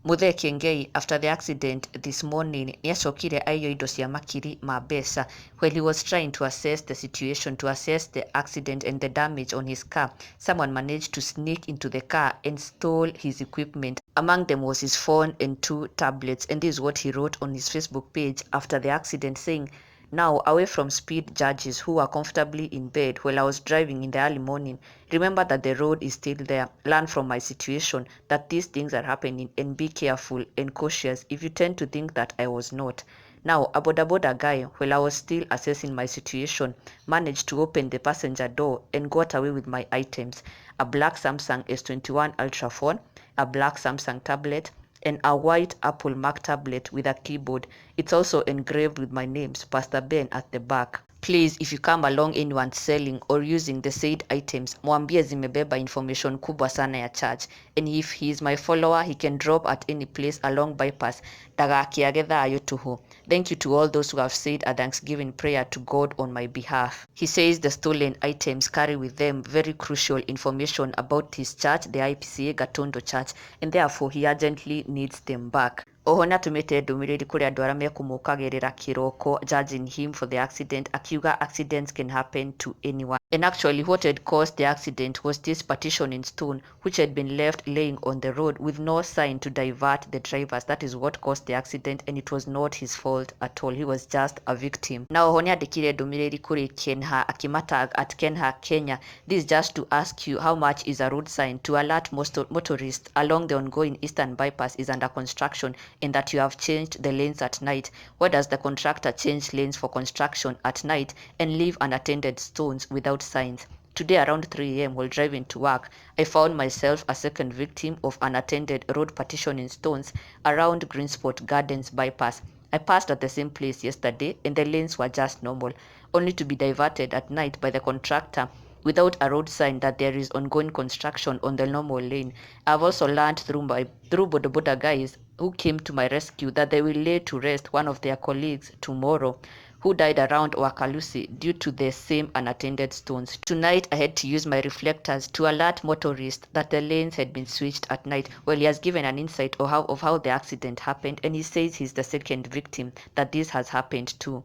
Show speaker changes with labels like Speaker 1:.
Speaker 1: Muthee Kiengei, after the accident this morning, nĩacokire aiywo indo cia makiri ma mbeca. While he was trying to assess the situation, to assess the accident and the damage on his car, someone managed to sneak into the car and stole his equipment. Among them was his phone and 2 tablets, and this is what he wrote on his Facebook page after the accident, saying, "Now, away from speed judges who are comfortably in bed while I was driving in the early morning, remember that the road is still there. Learn from my situation, that these things are happening, and be careful and cautious if you tend to think that I was not." Now, a boda boda guy, while I was still assessing my situation, managed to open the passenger door and got away with my items: a black Samsung S21 Ultra phone, a black Samsung tablet, and a white Apple Mac tablet with a keyboard. It's also engraved with my names, Pastor Ben, at the back. Please, if you come along anyone selling or using the said items, mwambie zimebeba information kubwa sana ya church. And if he is my follower, he can drop at any place along bypass. Ndagakiage thayo tuhu. Thank you to all those who have said a thanksgiving prayer to God on my behalf. He says the stolen items carry with them very crucial information about his church, the IPCA Gatondo Church, and therefore he urgently needs them back. Oho nĩatũmĩte ndũmĩrĩri kũrĩ andũ arĩa mekũmũkagĩrĩra kĩroko, judging him for the accident, akiuga accidents can happen to anyone. And actually what had caused the accident was this partition in stone which had been left laying on the road with no sign to divert the drivers. That is what caused the accident, and it was not his fault at all. He was just a victim. Now oho nĩandĩkire ndũmĩrĩri kũrĩ Kenha akimatag at Kenha Kenya. This is just to ask you, how much is a road sign to alert motorists along the ongoing eastern bypass is under construction, and that you have changed the lanes at night? Why does the contractor change lanes for construction at night and leave unattended stones without signs? Today around 3 a.m. while driving to work, I found myself a second victim of unattended road partitioning stones around Greenspot Gardens bypass. I passed at the same place yesterday and the lanes were just normal, only to be diverted at night by the contractor without a road sign that there is ongoing construction on the normal lane. I've also learned through boda boda guys who came to my rescue that they will lay to rest one of their colleagues tomorrow who died around Wakalusi due to the same unattended stones. Tonight I had to use my reflectors to alert motorists that the lanes had been switched at night. Well, he has given an insight of how the accident happened, and he says he's the second victim that this has happened to.